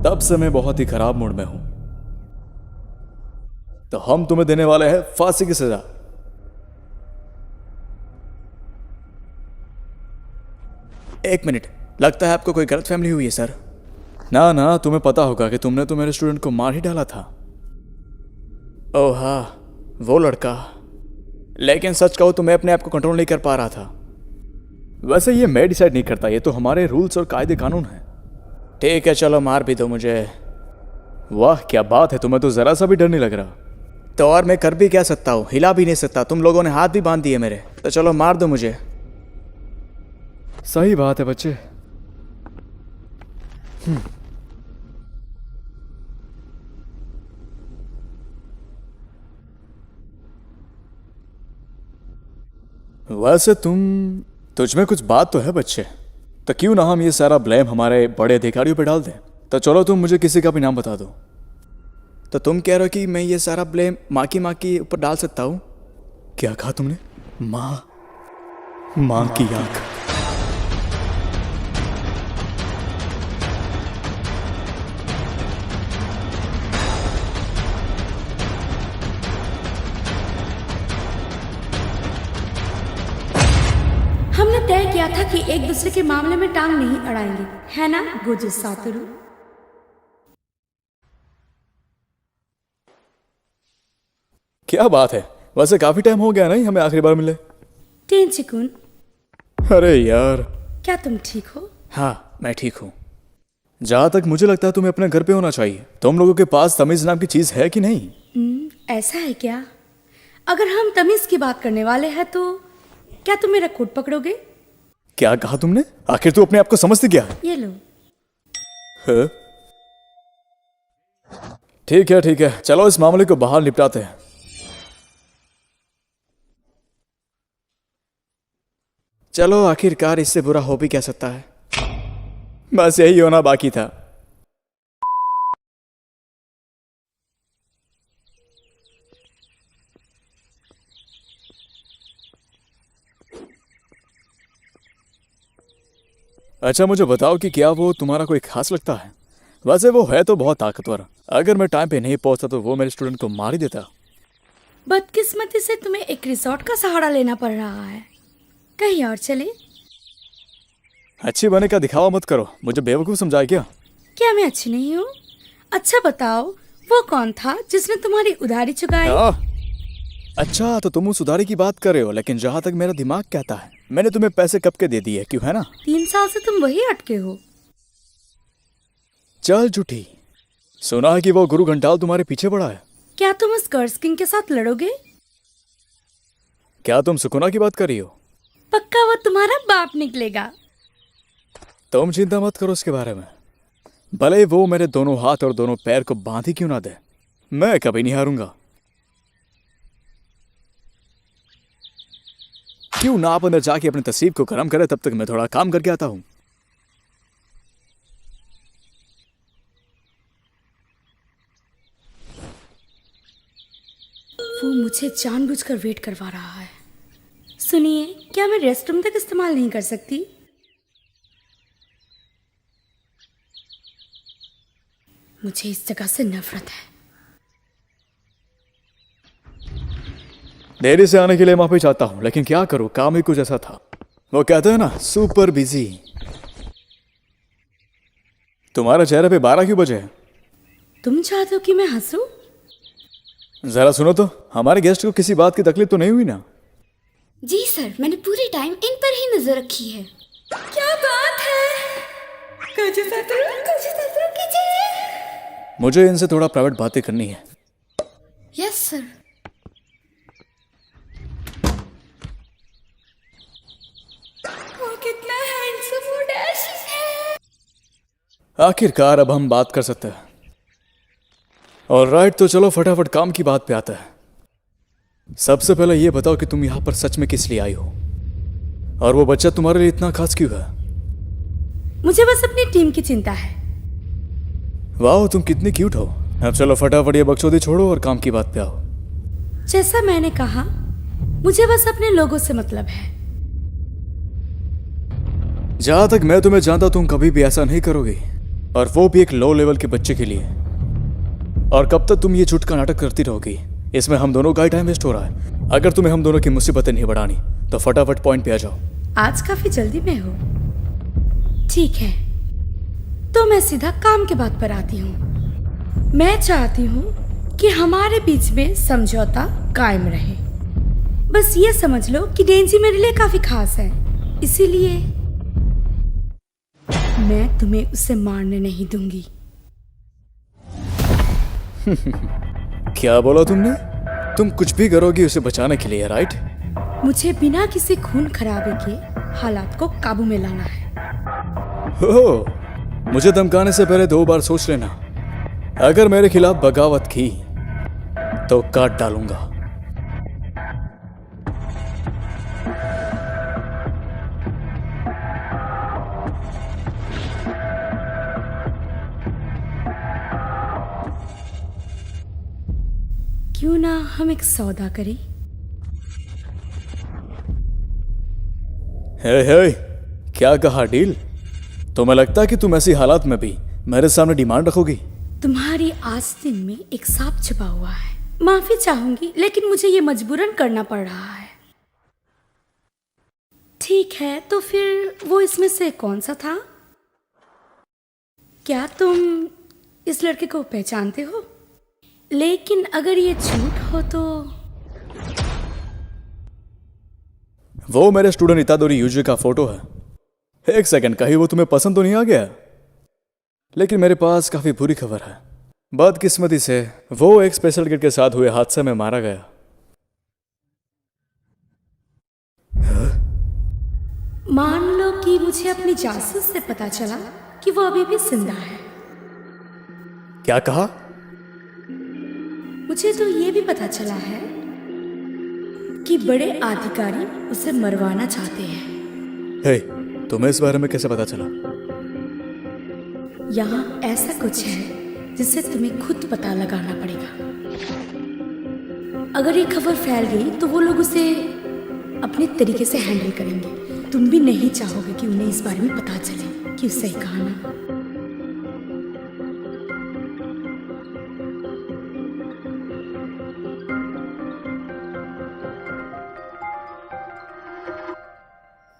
तब से मैं बहुत ही खराब मूड में हूं। तो हम तुम्हें देने वाले हैं फांसी की सजा। एक मिनट, लगता है आपको कोई गलतफहमी हुई है सर। ना ना, तुम्हें पता होगा कि तुमने तो मेरे स्टूडेंट को मार ही डाला था। ओह हाँ, वो लड़का। लेकिन सच कहूं तो मैं अपने आप को कंट्रोल नहीं कर पा रहा था। वैसे ये मैं डिसाइड नहीं करता, ये तो हमारे रूल्स और कायदे कानून हैं। ठीक है चलो, मार भी दो मुझे। वाह क्या बात है, तुम्हें तो जरा सा भी डर नहीं लग रहा। तो और मैं कर भी क्या सकता हूँ, हिला भी नहीं सकता। तुम लोगों ने हाथ भी बांध दिए मेरे, तो चलो मार दो मुझे। सही बात है बच्चे। वैसे तुझ में कुछ बात तो है बच्चे, तो क्यों ना हम ये सारा ब्लेम हमारे बड़े अधिकारियों पे डाल दें। तो चलो तुम मुझे किसी का भी नाम बता दो। तो तुम कह रहे हो कि मैं ये सारा ब्लेम माँ के ऊपर डाल सकता हूँ? क्या कहा तुमने? माँ की आंख। हमने तय किया था कि एक दूसरे के मामले में टांग नहीं अड़ाएंगे, है ना गोजो सातोरु? क्या बात है, वैसे काफी टाइम हो गया नहीं हमें आखिरी बार मिले। टेंची-कुन, अरे यार। क्या तुम ठीक हो? हाँ मैं ठीक हूँ। जहां तक मुझे लगता है तुम्हें अपने घर पे होना चाहिए। तुम लोगों के पास तमीज नाम की चीज है कि नहीं? ऐसा है क्या? अगर हम तमीज की बात करने वाले हैं तो क्या तुम मेरा कोट पकड़ोगे? क्या कहा तुमने? आखिर तू अपने आप को समझती क्या है? ये लो। ठीक है, चलो इस मामले को बाहर निपटाते हैं। चलो, आखिरकार इससे बुरा हो भी क्या सकता है। बस यही होना बाकी था। अच्छा मुझे बताओ कि क्या वो तुम्हारा कोई खास लगता है? वैसे वो है तो बहुत ताकतवर। अगर मैं टाइम पे नहीं पहुंचता तो वो मेरे स्टूडेंट को मार ही देता। बदकिस्मती से तुम्हें एक रिसोर्ट का सहारा लेना पड़ रहा है। कहीं और चले? अच्छी बने का दिखावा मत करो, मुझे बेवकूफ समझाए क्या? क्या मैं अच्छी नहीं हूँ? अच्छा बताओ, वो कौन था जिसने तुम्हारी उधारी चुकाई? अच्छा तो तुम उस उधारी की बात कर रहे हो, लेकिन जहाँ तक मेरा दिमाग कहता है मैंने तुम्हें पैसे कब के दे दिए, क्यों है ना? 3 साल से तुम वही अटके हो। चल झूठी। सुना है कि वो गुरु घंटाल तुम्हारे पीछे पड़ा है। क्या तुम उस कर्स किंग के साथ लड़ोगे? क्या तुम सुकुना की बात कर रही हो? पक्का वो तुम्हारा बाप निकलेगा। तुम चिंता मत करो उसके बारे में। भले वो मेरे दोनों हाथ और दोनों पैर को बांध ही क्यों ना दे, मैं कभी नहीं हारूंगा। क्यों ना आप अंदर जाके अपने तस्वीर को गर्म करे, तब तक मैं थोड़ा काम करके आता हूं। वो मुझे जानबूझकर वेट करवा रहा है। सुनिए, क्या मैं रेस्टरूम तक इस्तेमाल नहीं कर सकती? मुझे इस जगह से नफरत है। देरी से आने के लिए माफी चाहता हूं, लेकिन क्या करूं, काम ही कुछ ऐसा था। वो कहते हैं ना, सुपर बिजी। तुम्हारे चेहरे पे 12 क्यों बजे? तुम चाहते हो कि मैं हंसूं? जरा सुनो तो, हमारे गेस्ट को किसी बात की तकलीफ तो नहीं हुई ना? जी सर, मैंने पूरी टाइम इन पर ही नजर रखी है। क्या बात है? मुझे इनसे थोड़ा प्राइवेट बातें करनी है। Yes sir. वो कितना हैंडसम और डैशिंग है। आखिरकार अब हम बात कर सकते हैं। ऑलराइट, तो चलो फटाफट काम की बात पे आता है। सबसे पहले ये बताओ कि तुम यहाँ पर सच में किस लिए आई हो, और वो बच्चा तुम्हारे लिए इतना खास क्यों है? मुझे बस अपनी टीम की चिंता है। वाह, तुम कितनी क्यूट हो। अब चलो फटाफट ये बकचोदी छोड़ो और काम की बात पे आओ। जैसा मैंने कहा, मुझे बस अपने लोगों से मतलब है। जहां तक मैं तुम्हें जानता, तुम कभी भी ऐसा नहीं करोगी, और वो भी एक लो लेवल के बच्चे के लिए। और कब तक तुम ये झूठ का नाटक करती रहोगी? इसमें हम दोनों का ही टाइम वेस्ट हो रहा है। अगर तुम्हें हम दोनों की मुसीबतें नहीं बढ़ानी तो फटाफट पॉइंट पे आ जाओ। आज काफी जल्दी में हो। ठीक है, तो मैं सीधा काम के बात पर आती हूँ। मैं चाहती हूँ कि हमारे बीच में समझौता कायम रहे। बस ये समझ लो कि डेंजी मेरे लिए काफी खास है, इसीलिए मैं तुम्हें उसे मारने नहीं दूंगी। क्या बोला तुमने? तुम कुछ भी करोगी उसे बचाने के लिए, राइट? मुझे बिना किसी खून खराबे के हालात को काबू में लाना है। हो, मुझे धमकाने से पहले 2 बार सोच लेना। अगर मेरे खिलाफ बगावत की तो काट डालूंगा। क्यों ना हम एक सौदा करें? हे, क्या कहा? डील? तुम्हें लगता है कि तुम ऐसी हालात में भी मेरे सामने डिमांड रखोगी? तुम्हारी आस्तीन में एक सांप छिपा हुआ है। माफी चाहूंगी, लेकिन मुझे ये मजबूरन करना पड़ रहा है। ठीक है, तो फिर वो इसमें से कौन सा था? क्या तुम इस लड़के को पहचानते हो? लेकिन अगर ये झूठ हो तो वो मेरे स्टूडेंट इतादोरी यूजी का फोटो है। एक सेकंड, कहीं वो तुम्हें पसंद तो नहीं आ गया? लेकिन मेरे पास काफी बुरी खबर है। बदकिस्मती से वो एक स्पेशल किड के साथ हुए हादसे में मारा गया। मान लो कि मुझे अपनी जासूस से पता चला कि वो अभी भी जिंदा है। क्या कहा? मुझे तो ये भी पता चला है कि बड़े अधिकारी उसे मरवाना चाहते हैं। हे, तुम्हें इस बारे में कैसे पता चला? यहाँ ऐसा कुछ है जिसे तुम्हें खुद पता लगाना पड़ेगा। अगर ये खबर फैल गई तो वो लोग उसे अपने तरीके से हैंडल करेंगे। तुम भी नहीं चाहोगे कि उन्हें इस बारे में पता चले कि उससे कहा ना।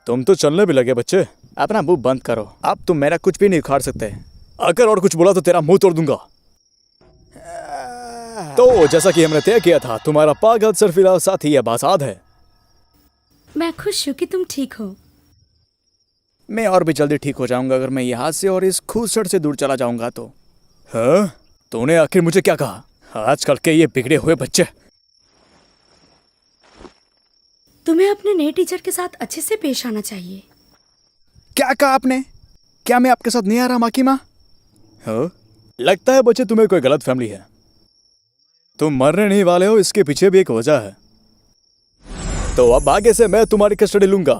तुम तो चलने भी लगे बच्चे। अपना मुंह बंद करो। अब तुम मेरा कुछ भी नहीं उखाड़ सकते। अगर और कुछ बोला तो तेरा मुंह तोड़ दूंगा। तो जैसा कि हमने तय किया था, तुम्हारा पागल सरफिरा साथी अब आजाद है। मैं खुश हूँ कि तुम ठीक हो। मैं और भी जल्दी ठीक हो जाऊंगा अगर मैं यहाँ से और इस खूसड़ से दूर चला जाऊंगा तो। हाँ? तूने आखिर मुझे क्या कहा? आजकल के ये बिगड़े हुए बच्चे। तुम्हें अपने नए टीचर के साथ अच्छे से पेश आना चाहिए। क्या कहा आपने? क्या मैं आपके साथ नहीं आ रहा माँ की माँ? हाँ? लगता है बच्चे तुम्हें कोई गलत फैमिली है। तुम मरने नहीं वाले हो, इसके पीछे भी एक वजह है। तो अब आगे से मैं तुम्हारी कस्टडी लूंगा।